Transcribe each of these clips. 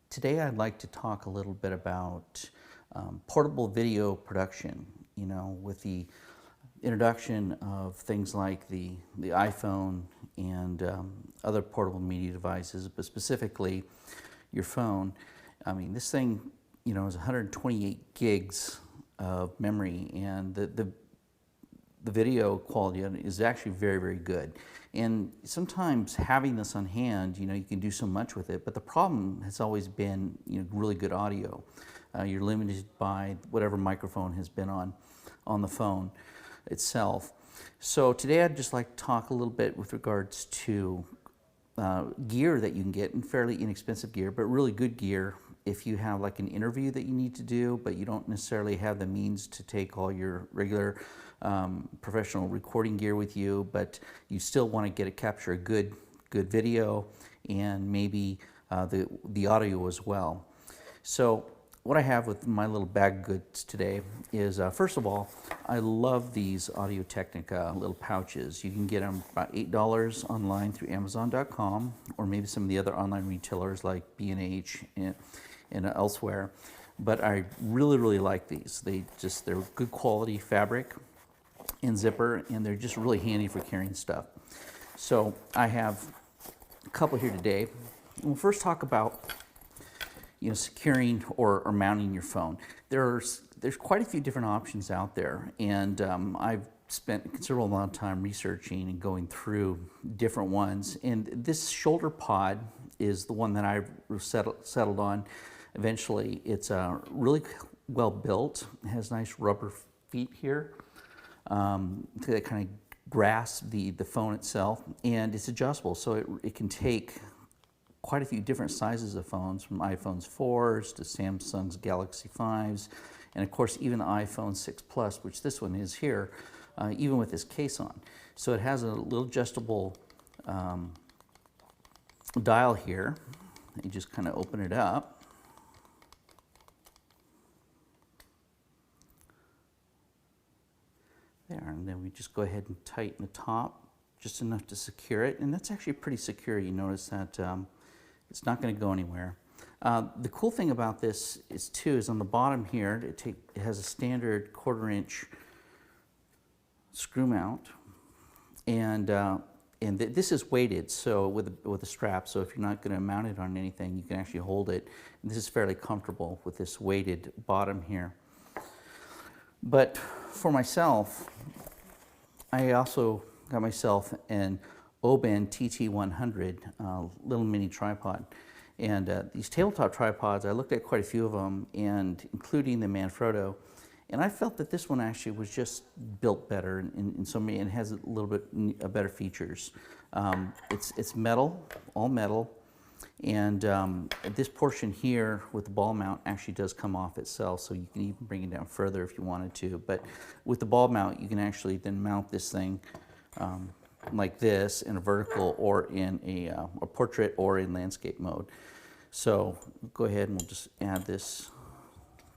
Today I'd like to talk a little bit about portable video production, with the introduction of things like the iPhone and other portable media devices, but specifically your phone. I mean, this thing, is 128 gigs of memory, and the video quality is actually very, very good. And sometimes having this on hand, you can do so much with it, but the problem has always been, really good audio. You're limited by whatever microphone has been on the phone itself. So today I'd just like to talk a little bit with regards to gear that you can get, and fairly inexpensive gear, but really good gear if you have like an interview that you need to do, but you don't necessarily have the means to take all your regular professional recording gear with you, but you still want to capture a good video and maybe the audio as well. So what I have with my little bag of goods today is, first of all, I love these Audio-Technica little pouches. You can get them about $8 online through Amazon.com, or maybe some of the other online retailers like B&H and elsewhere. But I really, really like these. They're good quality fabric and zipper, and they're just really handy for carrying stuff. So I have a couple here today. We'll first talk about securing or mounting your phone. There's quite a few different options out there, and I've spent a considerable amount of time researching and going through different ones. And this shoulder pod is the one that I've settled on eventually. It's really well built. It has nice rubber feet here that kind of grasp the phone itself, and it's adjustable, so it can take quite a few different sizes of phones, from iPhones 4s to Samsung's Galaxy 5s, and of course even the iPhone 6 Plus, which this one is here, even with this case on. So it has a little adjustable dial here. You just kind of open it up. There, and then we just go ahead and tighten the top just enough to secure it, and that's actually pretty secure. You notice that it's not going to go anywhere. The cool thing about this is on the bottom here, it has a standard 1/4-inch screw mount, and this is weighted, so with a strap. So if you're not going to mount it on anything, you can actually hold it. And this is fairly comfortable with this weighted bottom here. But for myself, I also got myself an Oben TT100 little mini tripod. And these tabletop tripods, I looked at quite a few of them, and including the Manfrotto, and I felt that this one actually was just built better in so many, and has a little bit better features. It's metal, all metal, and this portion here with the ball mount actually does come off itself, so you can even bring it down further if you wanted to. But with the ball mount, you can actually then mount this thing like this in a vertical, or in a portrait, or in landscape mode. So go ahead and we'll just add this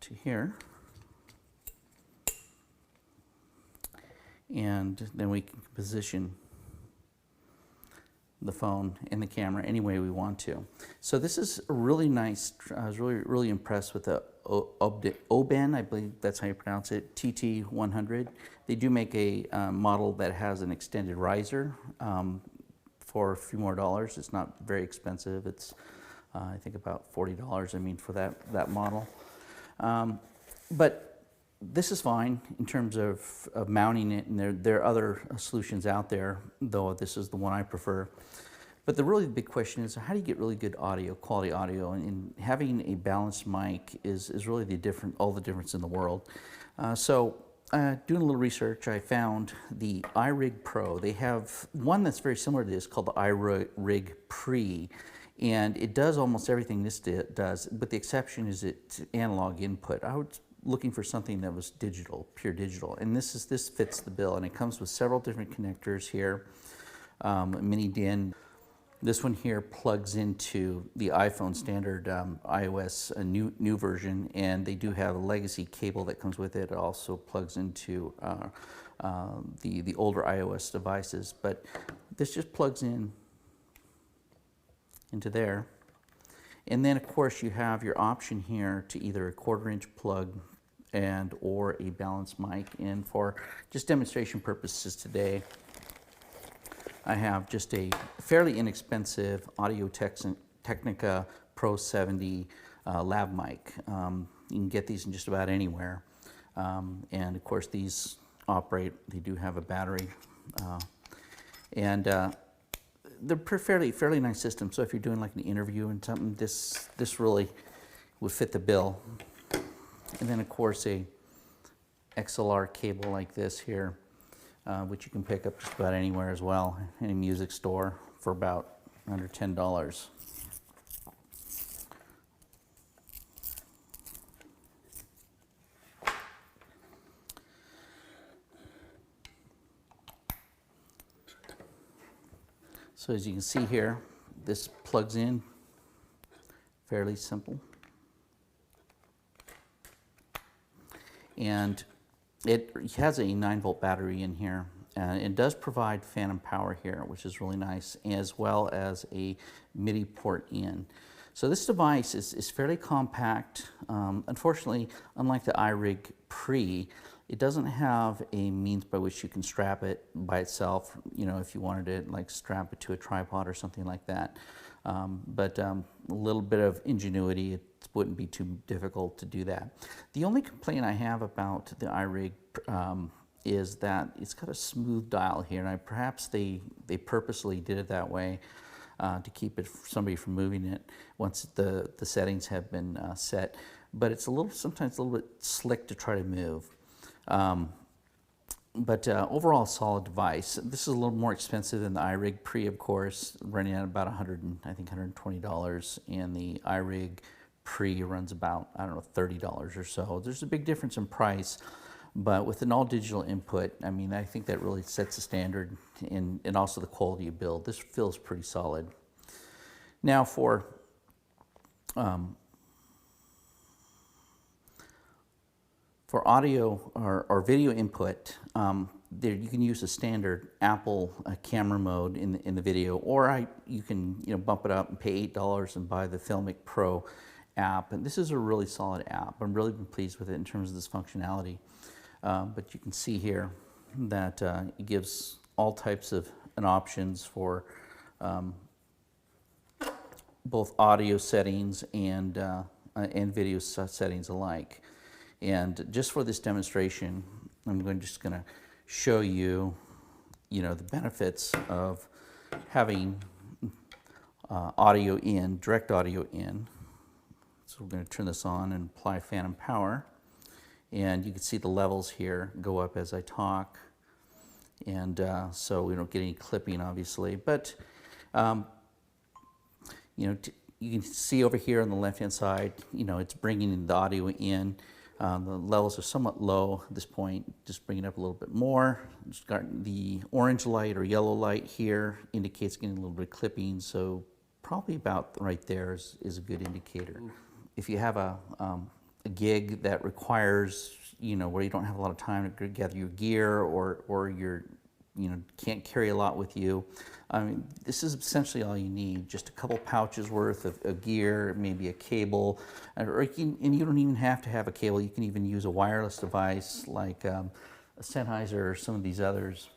to here. And then we can position the phone and the camera any way we want to. So this is a really nice. I was really impressed with the Oben, I believe that's how you pronounce it, TT100. They do make a model that has an extended riser for a few more dollars. It's not very expensive. It's I think about $40. I mean, for that model. But this is fine in terms of mounting it, and there are other solutions out there, though this is the one I prefer. But the really big question is, how do you get really good audio, quality audio? And having a balanced mic is really all the difference in the world. So doing a little research, I found the iRig Pro. They have one that's very similar to this called the iRig Pre. And it does almost everything this does, but the exception is it's analog input. I was looking for something that was digital, pure digital, and this fits the bill. And it comes with several different connectors here, mini DIN. This one here plugs into the iPhone standard iOS, a new version, and they do have a legacy cable that comes with it. It also plugs into the older iOS devices, but this just plugs into there. And then of course you have your option here to either a 1/4-inch plug and or a balanced mic. And for just demonstration purposes today, I have just a fairly inexpensive Audio-Technica Pro 70 lav mic. You can get these in just about anywhere. And of course these operate, they do have a battery. They're fairly nice system. So if you're doing like an interview and something, this really would fit the bill. And then of course a XLR cable like this here, which you can pick up just about anywhere as well, any music store for about under $10. So as you can see here, this plugs in, fairly simple. And it has a 9-volt battery in here. It does provide phantom power here, which is really nice, as well as a MIDI port in. So this device is fairly compact. Unfortunately, unlike the iRig Pre, it doesn't have a means by which you can strap it by itself, you know, if you wanted to like strap it to a tripod or something like that. But a little bit of ingenuity, it wouldn't be too difficult to do that. The only complaint I have about the iRig is that it's got a smooth dial here, and perhaps they purposely did it that way to keep it somebody from moving it once the settings have been set. But it's sometimes a little bit slick to try to move. But overall, solid device. This is a little more expensive than the iRig Pre, of course, running at about $120, and the iRig Pre runs about, I don't know, $30 or so. There's a big difference in price, but with an all-digital input, I mean, I think that really sets the standard, and also the quality of build. This feels pretty solid. Now for audio or video input, there you can use a standard Apple camera mode in the video, or you can bump it up and pay $8 and buy the Filmic Pro app. And this is a really solid app. I'm really been pleased with it in terms of this functionality. But you can see here that it gives all types of options for both audio settings and video settings alike. And just for this demonstration, I'm just going to show you, the benefits of having audio in, direct audio in. So we're going to turn this on and apply phantom power. And you can see the levels here go up as I talk. And so we don't get any clipping, obviously. But, you can see over here on the left-hand side, it's bringing the audio in. The levels are somewhat low at this point. Just bring it up a little bit more. It's got the orange light or yellow light here indicates getting a little bit of clipping. So probably about right there is a good indicator. If you have a gig that requires, where you don't have a lot of time to gather your gear, or you're, can't carry a lot with you, I mean, this is essentially all you need. Just a couple pouches worth of gear, maybe a cable, and you don't even have to have a cable. You can even use a wireless device like a Sennheiser or some of these others.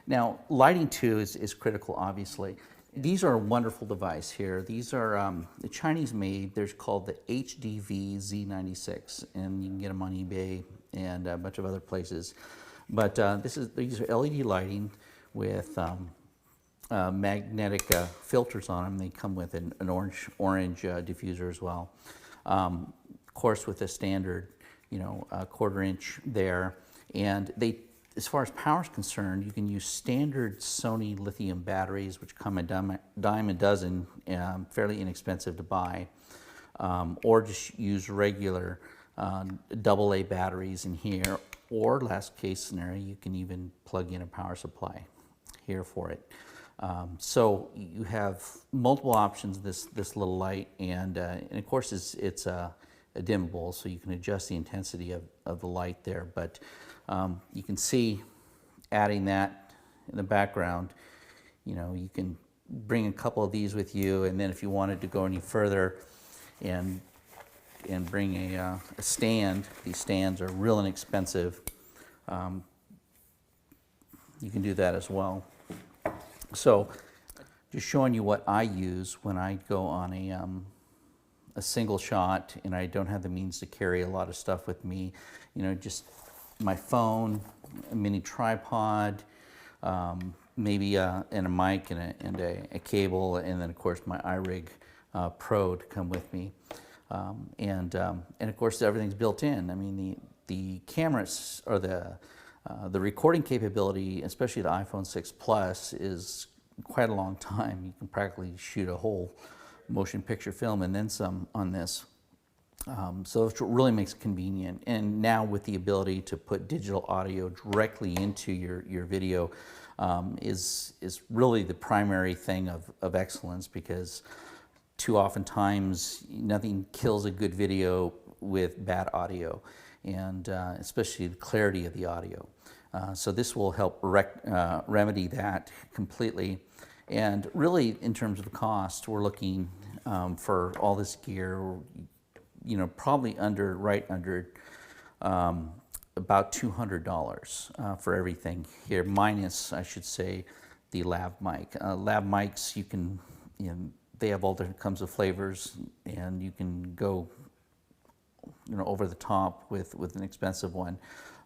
Now, lighting too is critical, obviously. These are a wonderful device here. These are Chinese made. They're called the HDV Z96, and you can get them on eBay and a bunch of other places. But these are LED lighting with magnetic filters on them. They come with an orange diffuser as well. Of course, with a standard, 1/4 inch there. And as far as power is concerned, you can use standard Sony lithium batteries, which come a dime a dozen, fairly inexpensive to buy, or just use regular AA batteries in here, or last case scenario, you can even plug in a power supply here for it. So you have multiple options, this little light, and of course it's a dimmable, so you can adjust the intensity of the light there. But you can see, adding that in the background, you can bring a couple of these with you, and then if you wanted to go any further, and bring a stand. These stands are real inexpensive. You can do that as well. So just showing you what I use when I go on a single shot and I don't have the means to carry a lot of stuff with me. You know, just my phone, a mini tripod, maybe and a mic and a cable, and then of course my iRig Pro to come with me. And of course everything's built in. I mean, the cameras or the recording capability, especially the iPhone 6 Plus, is quite a long time. You can practically shoot a whole motion picture film and then some on this. So it really makes it convenient. And now with the ability to put digital audio directly into your video is really the primary thing of excellence, because too often times nothing kills a good video with bad audio, and especially the clarity of the audio. So this will help remedy that completely. And really, in terms of cost, we're looking for all this gear, you know, probably right under about $200 for everything here, minus, I should say, the lav mic. Lav mics, you can, you know, they have all different kinds of flavors, and you can go, you know, over the top with an expensive one,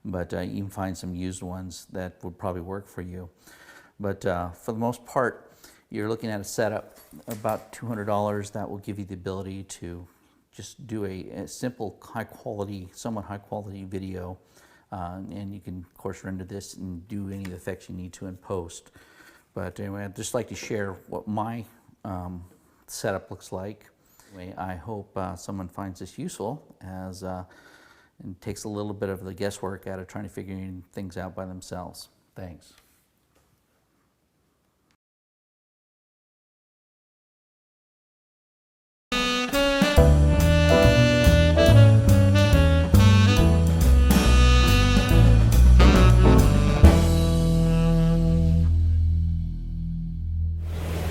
but you can find some used ones that would probably work for you. But for the most part, you're looking at a setup about $200 that will give you the ability to just do a simple, somewhat high quality video, and you can of course render this and do any of the effects you need to in post. But anyway, I'd just like to share what my setup looks like. Anyway, I hope someone finds this useful, as and takes a little bit of the guesswork out of trying to figure things out by themselves. Thanks.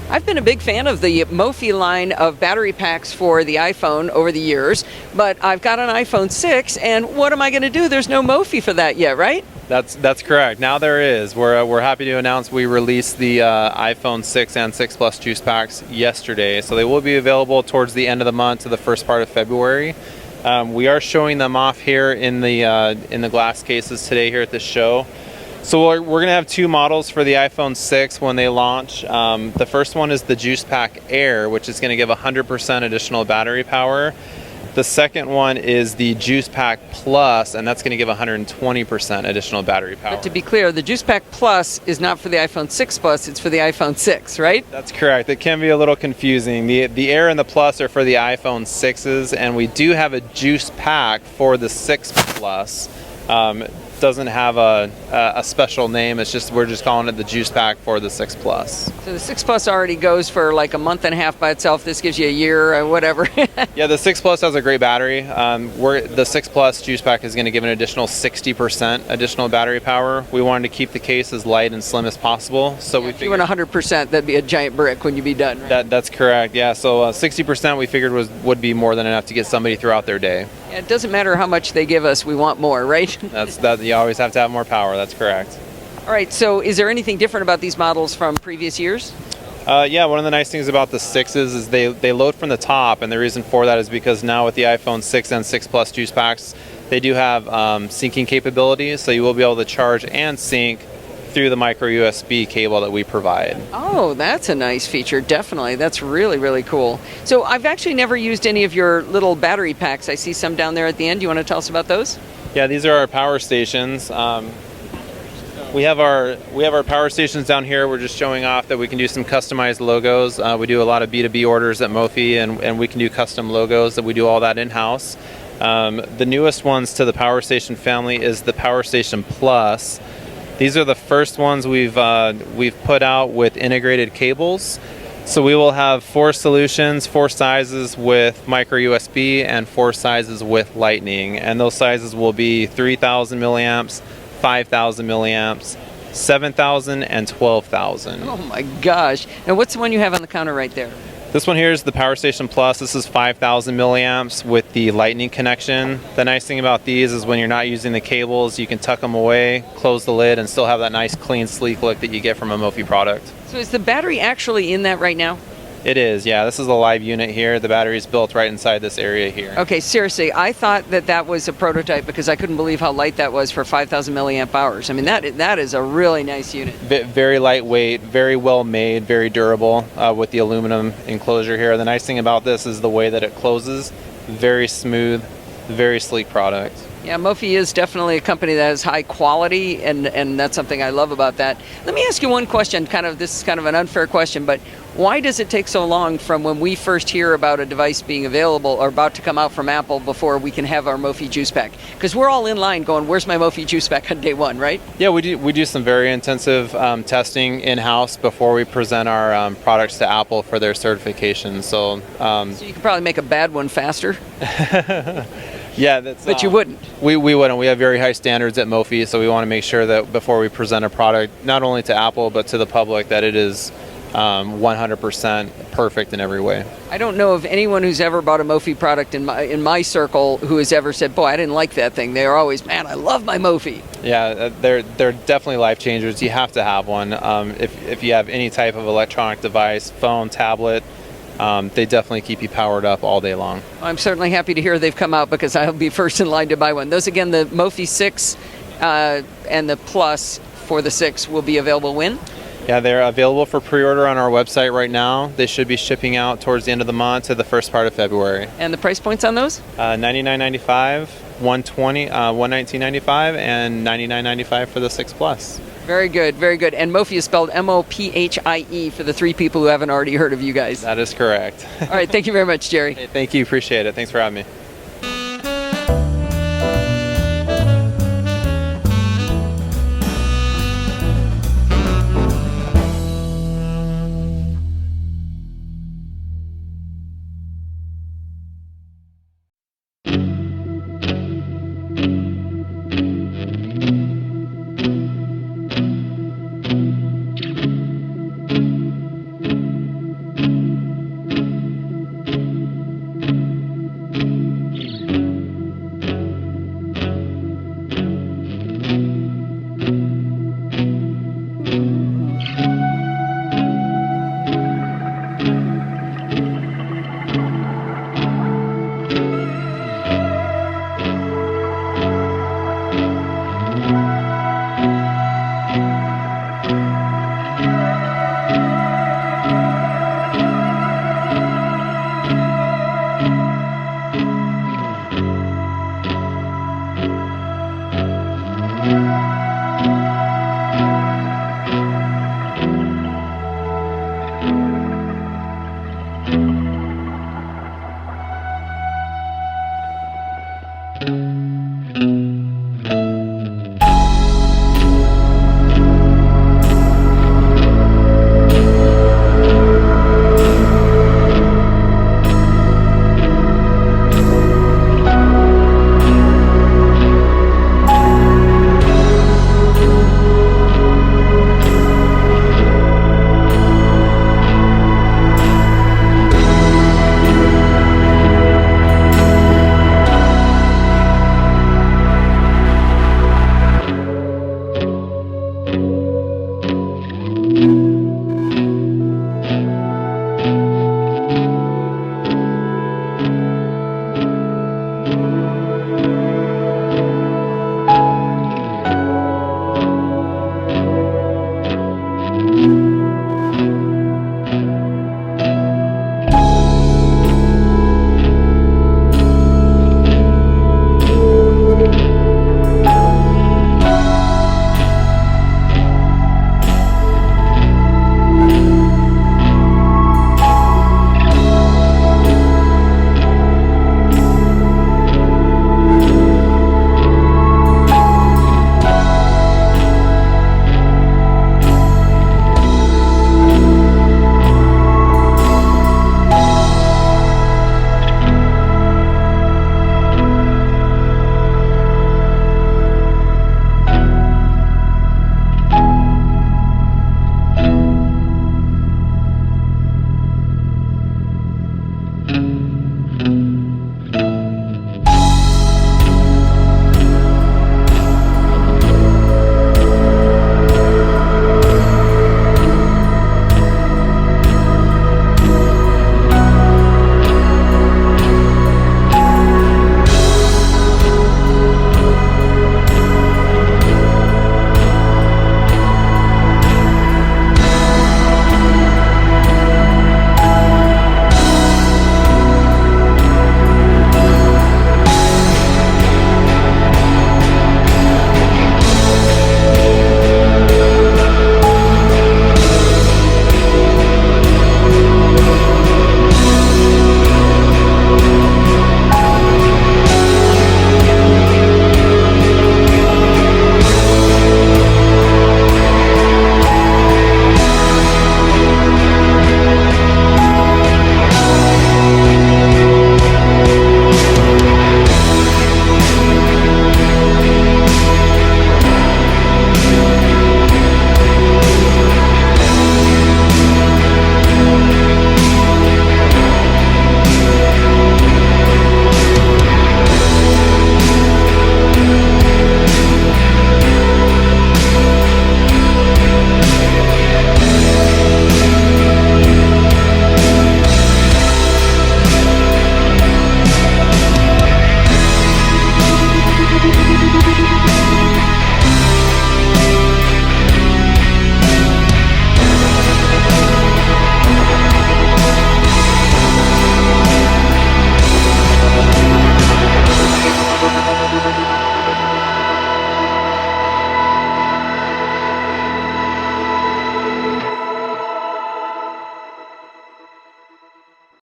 I've been a big fan of the Mophie line of battery packs for the iPhone over the years, but I've got an iPhone 6, and what am I going to do? There's no Mophie for that yet, right? That's correct. Now there is. We're happy to announce we released the iPhone 6 and 6 Plus juice packs yesterday, so they will be available towards the end of the month to the first part of February. We are showing them off here in the glass cases today here at the show. So we're going to have two models for the iPhone 6 when they launch. The first one is the Juice Pack Air, which is going to give 100% additional battery power. The second one is the Juice Pack Plus, and that's going to give 120% additional battery power. But to be clear, the Juice Pack Plus is not for the iPhone 6 Plus, it's for the iPhone 6, right? That's correct. It can be a little confusing. The Air and the Plus are for the iPhone 6s, and we do have a Juice Pack for the 6 Plus. Doesn't have a special name. It's just, we're just calling it the Juice Pack for the 6 Plus. So the 6 Plus already goes for like a month and a half by itself. This gives you a year or whatever. Yeah, the 6 Plus has a great battery. The 6 Plus Juice Pack is going to give an additional 60% additional battery power. We wanted to keep the case as light and slim as possible. So we if you went 100%, that'd be a giant brick when you be done. Right? That's correct. Yeah. So 60% we figured would be more than enough to get somebody throughout their day. Yeah, it doesn't matter how much they give us. We want more, right? You always have to have more power. That's correct. All right. So is there anything different about these models from previous years? Yeah, one of the nice things about the 6s is they load from the top, and the reason for that is because now with the iPhone 6 and 6 Plus juice packs, they do have syncing capabilities, so you will be able to charge and sync through the micro USB cable that we provide. Oh, that's a nice feature, definitely. That's really, really cool. So I've actually never used any of your little battery packs. I see some down there at the end. Do you want to tell us about those? Yeah, these are our power stations. We have our power stations down here. We're just showing off that we can do some customized logos. We do a lot of B2B orders at Mophie, and we can do custom logos. That we do all that in-house. The newest ones to the power station family is the Power Station Plus. These are the first ones we've put out with integrated cables. So we will have 4 solutions, 4 sizes with micro USB and 4 sizes with Lightning. And those sizes will be 3,000 milliamps, 5,000 milliamps, 7,000 and 12,000. Oh my gosh. And what's the one you have on the counter right there? This one here is the Power Station Plus. This is 5,000 milliamps with the lightning connection. The nice thing about these is when you're not using the cables, you can tuck them away, close the lid, and still have that nice, clean, sleek look that you get from a Mophie product. So is the battery actually in that right now? It is, yeah. This is a live unit here. The battery is built right inside this area here. Okay, seriously, I thought that was a prototype because I couldn't believe how light that was for 5,000 milliamp hours. I mean, that is a really nice unit. Very lightweight, very well made, very durable with the aluminum enclosure here. The nice thing about this is the way that it closes. Very smooth, very sleek product. Yeah, Mophie is definitely a company that has high quality, and that's something I love about that. Let me ask you one question. This is kind of an unfair question, but why does it take so long from when we first hear about a device being available or about to come out from Apple before we can have our Mophie juice pack? Because we're all in line going, "Where's my Mophie juice pack?" on day one, right? Yeah, we do some very intensive testing in-house before we present our products to Apple for their certification. So you could probably make a bad one faster. Yeah, but you wouldn't. We wouldn't. We have very high standards at Mophie, so we want to make sure that before we present a product, not only to Apple but to the public, that it is 100% perfect in every way. I don't know of anyone who's ever bought a Mophie product in my circle who has ever said, "Boy, I didn't like that thing." They're always, "Man, I love my Mophie." Yeah, they're definitely life changers. You have to have one. If you have any type of electronic device, phone, tablet, they definitely keep you powered up all day long. I'm certainly happy to hear they've come out because I'll be first in line to buy one. Those, again, the Mophie 6 and the Plus for the 6 will be available when? Yeah, they're available for pre-order on our website right now. They should be shipping out towards the end of the month to the first part of February. And the price points on those? $99.95, $119.95, and $99.95 for the 6 Plus. Very good, very good. And Mophie is spelled Mophie for the 3 people who haven't already heard of you guys. That is correct. All right, thank you very much, Jerry. Hey, thank you, appreciate it. Thanks for having me.